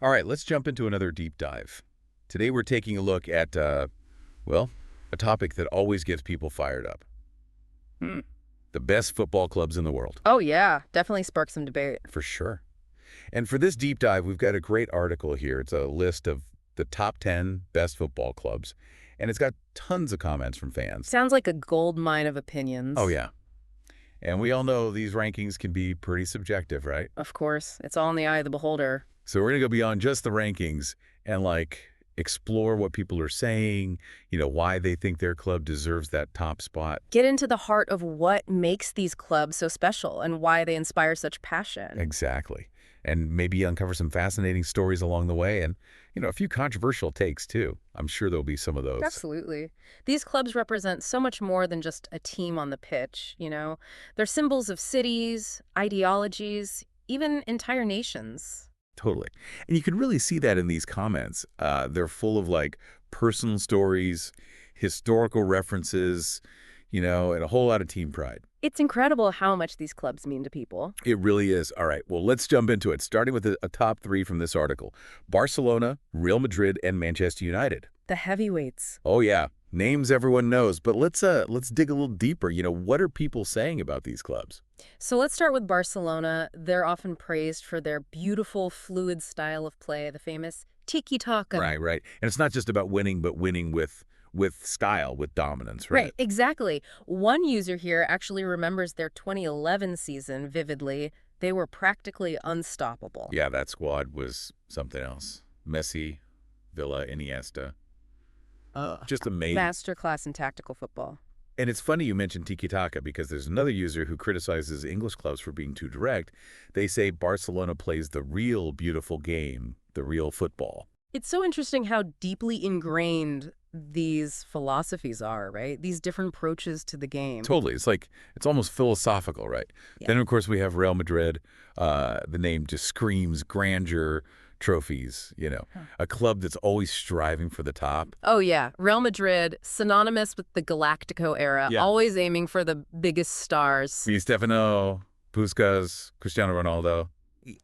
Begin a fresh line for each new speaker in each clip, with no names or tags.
All right, let's jump into another deep dive. Today we're taking a look at, well, a topic that always gets people fired up.
Hmm.
The best football clubs in the world,
Oh, yeah. Definitely sparked some debate.
for sure. And for this deep dive, we've got a great article here. It's a list of the top 10 best football clubs, and it's got tons of comments from fans.
Sounds like a gold mine of
Oh,
opinions.
yeah. And we all know these rankings can be pretty subjective, right?
Of course. It's all in the eye of the beholder.
So we're going to go beyond just the rankings and explore what people are saying, why they think their club deserves that top spot.
Get into the heart of what makes these clubs so special and why they inspire such passion.
Exactly. And maybe uncover some fascinating stories along the way and, a few controversial takes too. I'm sure there'll be some of those.
Absolutely. These clubs represent so much more than just a team on the pitch. They're symbols of cities, ideologies, even entire nations.
Totally. And you can really see that in these comments. They're full of personal stories, historical references, and a whole lot of team pride.
It's incredible how much these clubs mean to people.
It really is. All right, well, let's jump into it, starting with a top three from this article. Barcelona, Real Madrid, and Manchester United.
The heavyweights.
Oh, yeah. Names everyone knows, but let's dig a little deeper. What are people saying about these clubs?
So let's start with Barcelona. They're often praised for their beautiful, fluid style of play, the famous tiki-taka.
Right, right. And it's not just about winning, but winning with style, with dominance,
Right,
right?
exactly. One user here actually remembers their 2011 season vividly. They were practically unstoppable.
Yeah, that squad was something else. Messi, Villa, Iniesta. Just amazing.
Masterclass in tactical football.
And it's funny you mentioned tiki-taka because there's another user who criticizes English clubs for being too direct. They say Barcelona plays the real beautiful game, the real football.
It's so interesting how deeply ingrained these philosophies are, right? These different approaches to the game.
Totally. It's almost philosophical, right?
Yeah.
Then, of course, we have Real Madrid. The name just screams grandeur, trophies, a club that's always striving for the top.
Oh, yeah. Real Madrid, synonymous with the Galactico era,
Yeah.
always aiming for the biggest stars.
Di Stefano, Puskas, Cristiano Ronaldo.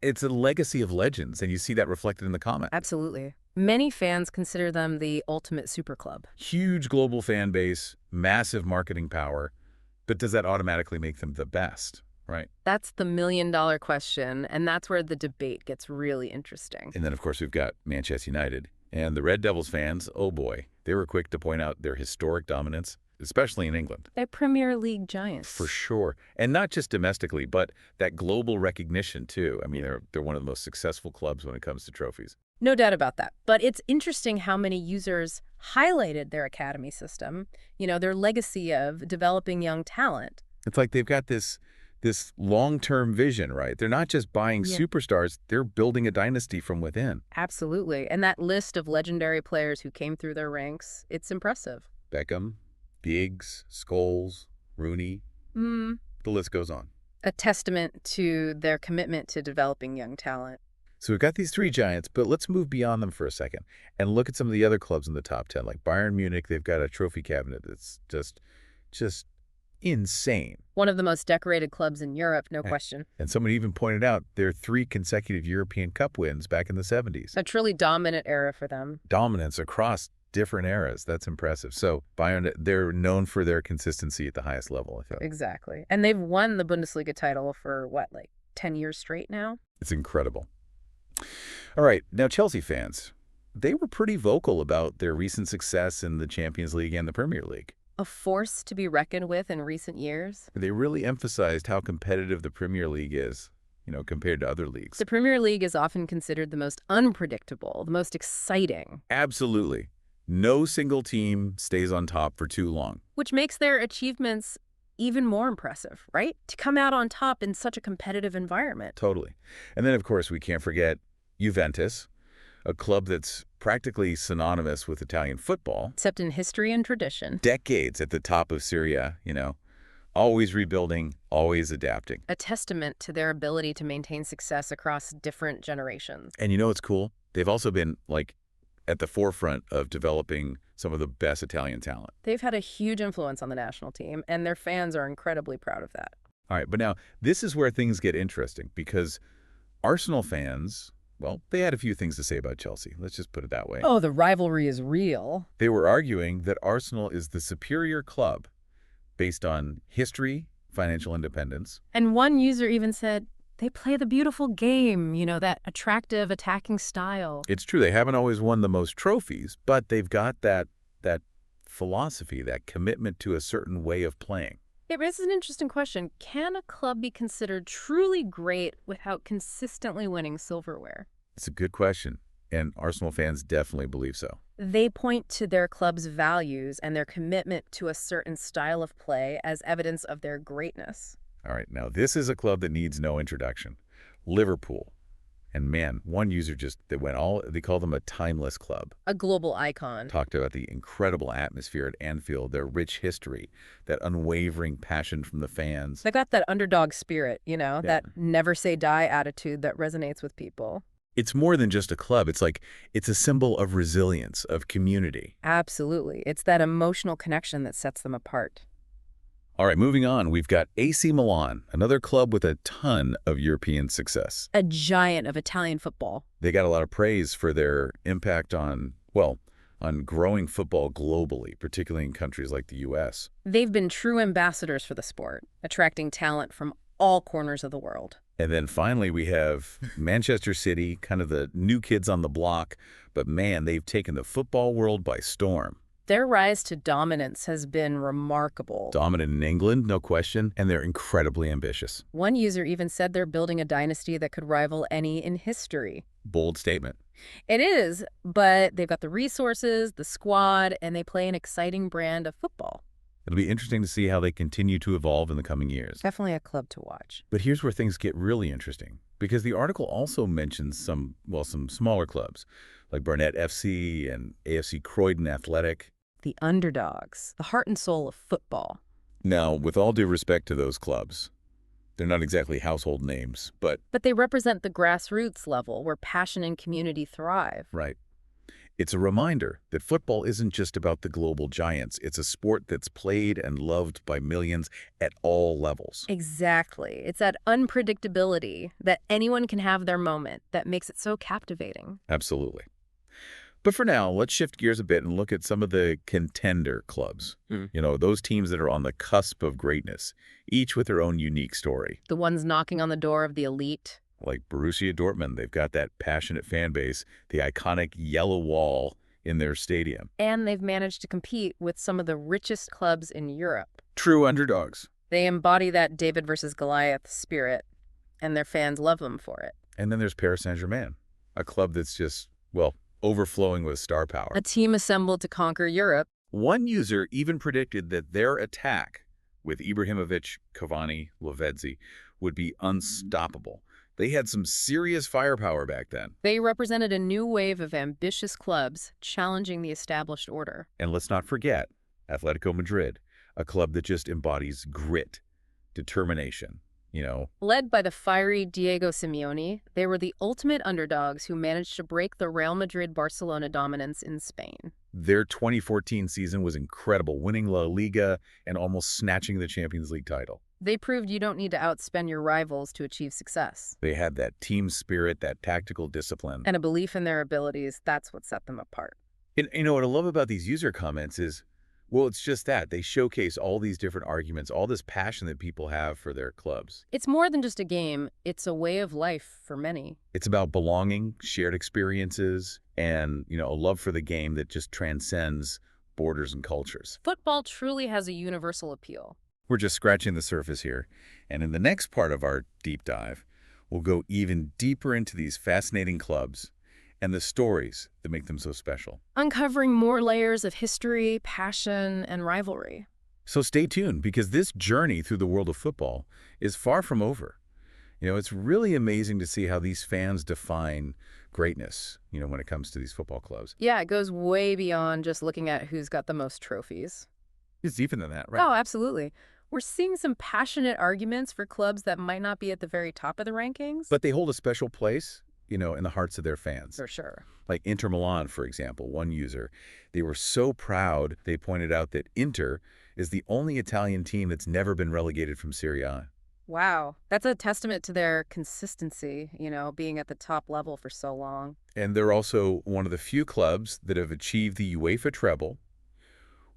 It's a legacy of legends, and you see that reflected in the comment.
Absolutely. Many fans consider them the ultimate super club.
Huge global fan base, massive marketing power, but does that automatically make them the best, right?
That's the million-dollar question, and that's where the debate gets really interesting.
And then, of course, we've got Manchester United. And the Red Devils fans, oh boy, they were quick to point out their historic dominance, especially in England.
They're Premier League giants.
For sure. And not just domestically, but that global recognition, too. I mean, they're one of the most successful clubs when it comes to trophies.
No doubt about that. But it's interesting how many users highlighted their academy system, their legacy of developing young talent.
It's like they've got this long-term vision, right? They're not just buying
Yeah.
superstars, they're building a dynasty from within.
Absolutely. And that list of legendary players who came through their ranks, it's impressive.
Beckham, Giggs, Scholes, Rooney,
Mm.
the list goes on.
A testament to their commitment to developing young talent.
So we've got these three giants, but let's move beyond them for a second and look at some of the other clubs in the top 10, like Bayern Munich. They've got a trophy cabinet that's just insane.
One of the most decorated clubs in Europe, no question.
And someone even pointed out their 3 consecutive European Cup wins back in the 70s.
A truly dominant era for them.
Dominance across different eras. That's impressive. So Bayern, they're known for their consistency at the highest level, I feel.
Exactly. And they've won the Bundesliga title for, 10 years straight now?
It's incredible. All right, now Chelsea fans, they were pretty vocal about their recent success in the Champions League and the Premier League.
A force to be reckoned with in recent years.
They really emphasized how competitive the Premier League is, compared to other leagues.
The Premier League is often considered the most unpredictable, the most exciting,
Absolutely. No single team stays on top for too long.
which makes their achievements even more impressive, right? To come out on top in such a competitive environment.
Totally. And then, of course, we can't forget Juventus, a club that's practically synonymous with Italian football.
Except in history and tradition.
Decades at the top of Syria, always rebuilding, always adapting.
A testament to their ability to maintain success across different generations.
And what's cool? They've also been, at the forefront of developing some of the best Italian talent.
They've had a huge influence on the national team, and their fans are incredibly proud of that.
All right, but now this is where things get interesting because Arsenal fans, well, they had a few things to say about Chelsea. Let's just put it that way.
Oh, the rivalry is real.
They were arguing that Arsenal is the superior club based on history, financial independence.
And one user even said, they play the beautiful game, that attractive attacking style.
It's true, they haven't always won the most trophies, but they've got that philosophy, that commitment to a certain way of playing.
It raises an interesting question. Can a club be considered truly great without consistently winning silverware?
It's a good question, and Arsenal fans definitely believe so.
They point to their club's values and their commitment to a certain style of play as evidence of their greatness.
All right, now this is a club that needs no introduction. Liverpool. And man, one user they call them a timeless club.
A global icon.
Talked about the incredible atmosphere at Anfield, their rich history, that unwavering passion from the fans.
They got that underdog spirit, that never say die attitude that resonates with people.
It's more than just a club. It's a symbol of resilience, of community.
Absolutely. It's that emotional connection that sets them apart.
All right, moving on, we've got AC Milan, another club with a ton of European success.
A giant of Italian football.
They got a lot of praise for their impact on growing football globally, particularly in countries like the U.S.
They've been true ambassadors for the sport, attracting talent from all corners of the world.
And then finally, we have Manchester City, kind of the new kids on the block, but man, they've taken the football world by storm.
Their rise to dominance has been remarkable.
Dominant in England, no question, and they're incredibly ambitious.
One user even said they're building a dynasty that could rival any in history.
Bold statement.
It is, but they've got the resources, the squad, and they play an exciting brand of football.
It'll be interesting to see how they continue to evolve in the coming years.
Definitely a club to watch.
But here's where things get really interesting, because the article also mentions some smaller clubs, like Barnet FC and AFC Croydon Athletic.
The underdogs, the heart and soul of football.
Now, with all due respect to those clubs, they're not exactly household names, but
they represent the grassroots level where passion and community thrive.
Right. It's a reminder that football isn't just about the global giants. It's a sport that's played and loved by millions at all levels.
Exactly. It's that unpredictability that anyone can have their moment that makes it so captivating.
Absolutely. But for now, let's shift gears a bit and look at some of the contender clubs. Those teams that are on the cusp of greatness, each with their own unique story.
The ones knocking on the door of the elite.
Like Borussia Dortmund, they've got that passionate fan base, the iconic yellow wall in their stadium.
And they've managed to compete with some of the richest clubs in Europe.
True underdogs.
They embody that David versus Goliath spirit, and their fans love them for it.
And then there's Paris Saint-Germain, a club that's just, overflowing with star power.
A team assembled to conquer Europe.
One user even predicted that their attack with Ibrahimovic, Cavani, Lavezzi would be unstoppable. They had some serious firepower back then.
They represented a new wave of ambitious clubs challenging the established order.
And let's not forget Atletico Madrid, a club that just embodies grit, determination.
Led by the fiery Diego Simeone, they were the ultimate underdogs who managed to break the Real Madrid-Barcelona dominance in Spain.
Their 2014 season was incredible, winning La Liga and almost snatching the Champions League title.
They proved you don't need to outspend your rivals to achieve success.
They had that team spirit, that tactical discipline.
And a belief in their abilities. That's what set them apart.
And what I love about these user comments is, it's just that. They showcase all these different arguments, all this passion that people have for their clubs.
It's more than just a game. It's a way of life for many.
It's about belonging, shared experiences, and, a love for the game that just transcends borders and cultures.
Football truly has a universal appeal.
We're just scratching the surface here. And in the next part of our deep dive, we'll go even deeper into these fascinating clubs and the stories that make them so special.
Uncovering more layers of history, passion, and rivalry.
So stay tuned, because this journey through the world of football is far from over. It's really amazing to see how these fans define greatness, when it comes to these football clubs.
Yeah, it goes way beyond just looking at who's got the most trophies.
It's deeper than that, right?
Oh, absolutely. We're seeing some passionate arguments for clubs that might not be at the very top of the rankings.
But they hold a special place, in the hearts of their fans.
For sure.
Like Inter Milan, for example, one user. They were so proud, they pointed out that Inter is the only Italian team that's never been relegated from Serie A.
Wow. That's a testament to their consistency, being at the top level for so long.
And they're also one of the few clubs that have achieved the UEFA treble,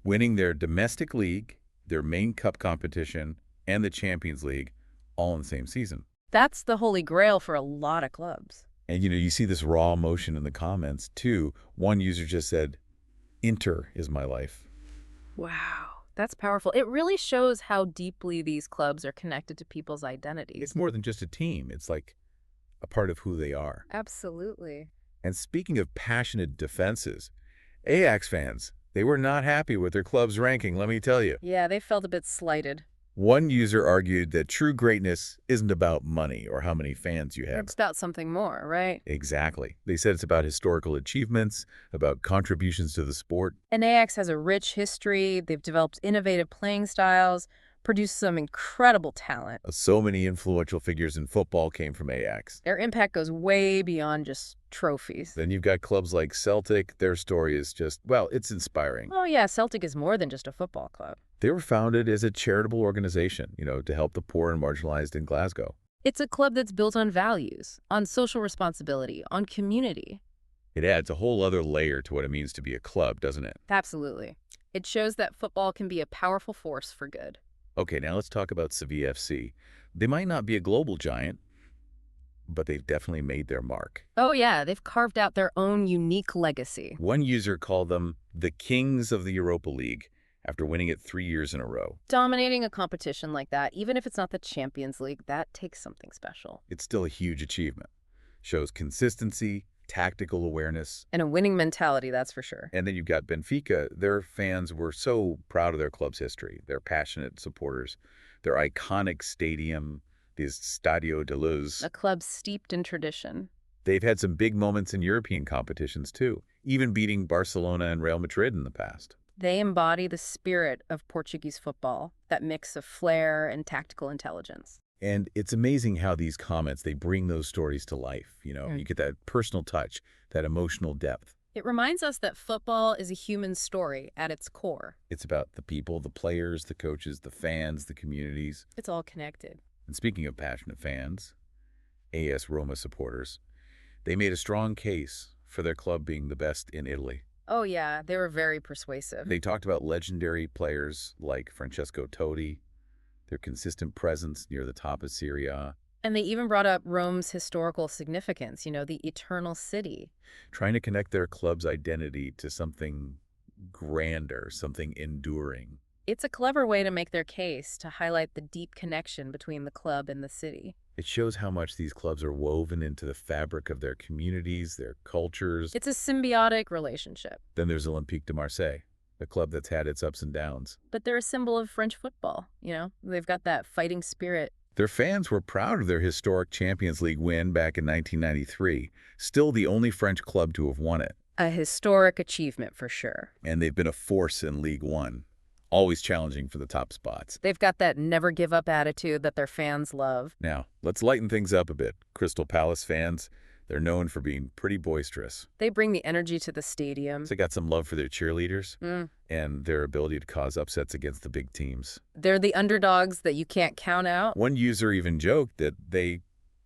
winning their domestic league, their main cup competition, and the Champions League all in the same season.
That's the holy grail for a lot of clubs.
And, you see this raw emotion in the comments, too. One user just said, Inter is my life.
Wow. That's powerful. It really shows how deeply these clubs are connected to people's identities.
It's more than just a team. It's like a part of who they are.
Absolutely.
And speaking of passionate defenses, Ajax fans, they were not happy with their club's ranking, let me tell you.
Yeah, they felt a bit slighted.
One user argued that true greatness isn't about money or how many fans you have.
It's about something more, right?
Exactly. They said it's about historical achievements, about contributions to the sport.
And Ajax has a rich history. They've developed innovative playing styles, produced some incredible talent.
So many influential figures in football came from Ajax.
Their impact goes way beyond just trophies.
Then you've got clubs like Celtic. Their story is just, well, it's inspiring.
Oh yeah, Celtic is more than just a football club.
They were founded as a charitable organization, to help the poor and marginalized in Glasgow.
It's a club that's built on values, on social responsibility, on community.
It adds a whole other layer to what it means to be a club, doesn't it?
Absolutely. It shows that football can be a powerful force for good.
Okay, now let's talk about Sevilla FC. They might not be a global giant, but they've definitely made their mark.
Oh yeah, they've carved out their own unique legacy.
One user called them the kings of the Europa League after winning it 3 years in a row.
Dominating a competition like that, even if it's not the Champions League, that takes something special.
It's still a huge achievement. Shows consistency, tactical awareness.
And a winning mentality, that's for sure.
And then you've got Benfica. Their fans were so proud of their club's history. They're passionate supporters. Their iconic stadium, this Stadio de Luz.
A club steeped in tradition.
They've had some big moments in European competitions, too, even beating Barcelona and Real Madrid in the past.
They embody the spirit of Portuguese football, that mix of flair and tactical intelligence.
And it's amazing how these comments, they bring those stories to life. You get that personal touch, that emotional depth.
It reminds us that football is a human story at its core.
It's about the people, the players, the coaches, the fans, the communities.
It's all connected.
And speaking of passionate fans, AS Roma supporters, they made a strong case for their club being the best in Italy.
Oh yeah, they were very persuasive.
They talked about legendary players like Francesco Totti, their consistent presence near the top of Serie A.
And they even brought up Rome's historical significance, the eternal city.
Trying to connect their club's identity to something grander, something enduring.
It's a clever way to make their case, to highlight the deep connection between the club and the city.
It shows how much these clubs are woven into the fabric of their communities, their cultures.
It's a symbiotic relationship.
Then there's Olympique de Marseille, a club that's had its ups and downs.
But they're a symbol of French football, They've got that fighting spirit.
Their fans were proud of their historic Champions League win back in 1993, still the only French club to have won it.
A historic achievement for sure.
And they've been a force in League One, always challenging for the top spots.
They've got that never give up attitude that their fans love.
Now, let's lighten things up a bit. Crystal Palace fans, they're known for being pretty boisterous.
They bring the energy to the stadium.
They got some love for their cheerleaders and their ability to cause upsets against the big teams.
They're the underdogs that you can't count out.
One user even joked that they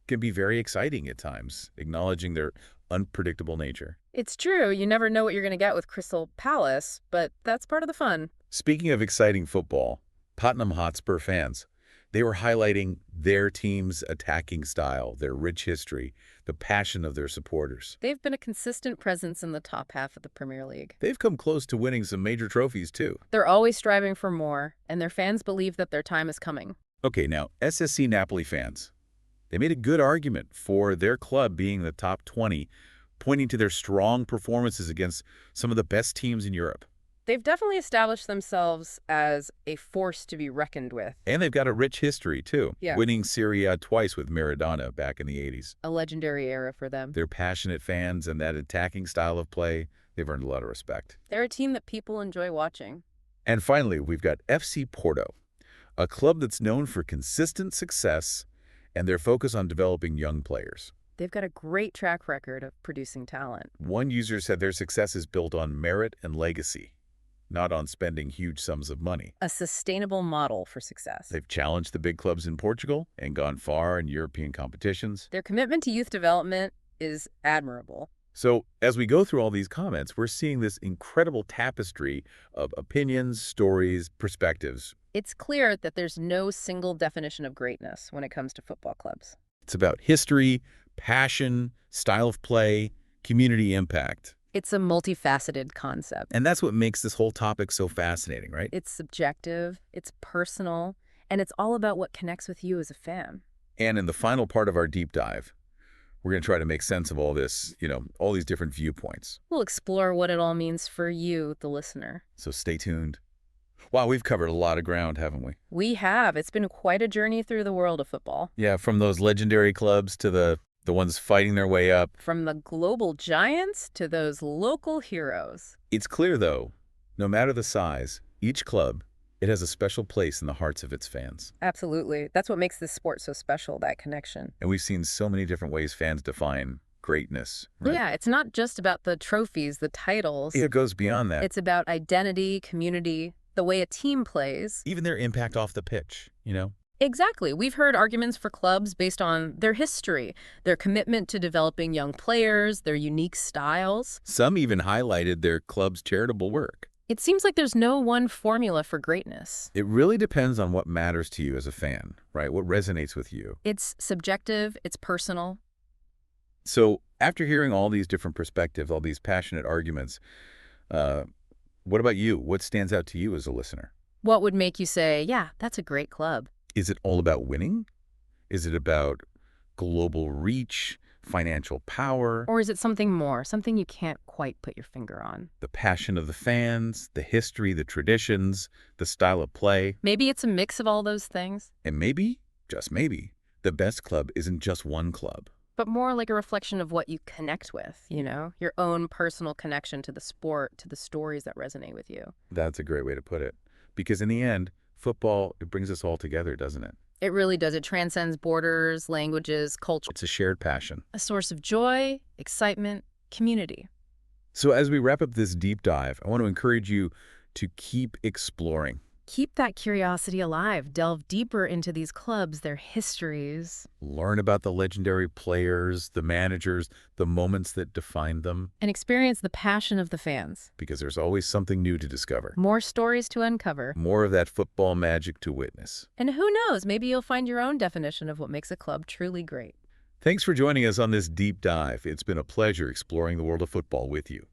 can be very exciting at times, acknowledging their unpredictable nature.
It's true. You never know what you're going to get with Crystal Palace, but that's part of the fun.
Speaking of exciting football, Tottenham Hotspur fans, they were highlighting their team's attacking style, their rich history, the passion of their supporters.
They've been a consistent presence in the top half of the Premier League.
They've come close to winning some major trophies, too.
They're always striving for more, and their fans believe that their time is coming.
Okay, now, SSC Napoli fans, they made a good argument for their club being the top 20, pointing to their strong performances against some of the best teams in Europe.
They've definitely established themselves as a force to be reckoned with.
And they've got a rich history, too,
Yeah.
winning Serie A twice with Maradona back in the 80s.
A legendary era for them.
They're passionate fans, and that attacking style of play, they've earned a lot of respect.
They're a team that people enjoy watching.
And finally, we've got FC Porto, a club that's known for consistent success and their focus on developing young players.
They've got a great track record of producing talent.
One user said their success is built on merit and legacy. not on spending huge sums of money.
A sustainable model for success.
They've challenged the big clubs in Portugal and gone far in European competitions.
Their commitment to youth development is admirable.
So as we go through all these comments, we're seeing this incredible tapestry of opinions, stories, perspectives.
It's clear that there's no single definition of greatness when it comes to football clubs.
It's about history, passion, style of play, community impact.
It's a multifaceted concept.
And that's what makes this whole topic so fascinating, right?
It's subjective, it's personal, and it's all about what connects with you as a fan.
And in the final part of our deep dive, we're going to try to make sense of all this, all these different viewpoints.
We'll explore what it all means for you, the listener.
So stay tuned. Wow, we've covered a lot of ground, haven't we?
We have. It's been quite a journey through the world of football.
Yeah, from those legendary clubs to the ones fighting their way up.
From the global giants to those local heroes.
It's clear, though, no matter the size, each club, it has a special place in the hearts of its fans.
Absolutely. That's what makes this sport so special, that connection.
And we've seen so many different ways fans define greatness. Right?
Yeah, it's not just about the trophies, the titles.
It goes beyond that.
It's about identity, community, the way a team plays.
Even their impact off the pitch,
Exactly. We've heard arguments for clubs based on their history, their commitment to developing young players, their unique styles.
Some even highlighted their club's charitable work.
It seems like there's no one formula for greatness.
It really depends on what matters to you as a fan, right? What resonates with you.
It's subjective, it's personal.
So after hearing all these different perspectives, all these passionate arguments, what about you? What stands out to you as a listener?
What would make you say, yeah, that's a great club?
Is it all about winning? Is it about global reach, financial power?
Or is it something more, something you can't quite put your finger on?
The passion of the fans, the history, the traditions, the style of play.
Maybe it's a mix of all those things.
And maybe, just maybe, the best club isn't just one club.
But more like a reflection of what you connect with, your own personal connection to the sport, to the stories that resonate with you.
That's a great way to put it. Because in the end, football, it brings us all together, doesn't it?
It really does. It transcends borders, languages, culture.
It's a shared passion.
A source of joy, excitement, community.
So as we wrap up this deep dive, I want to encourage you to keep exploring.
Keep that curiosity alive. Delve deeper into these clubs, their histories.
Learn about the legendary players, the managers, the moments that defined them.
And experience the passion of the fans.
Because there's always something new to discover.
More stories to uncover.
More of that football magic to witness.
And who knows, maybe you'll find your own definition of what makes a club truly great.
Thanks for joining us on this deep dive. It's been a pleasure exploring the world of football with you.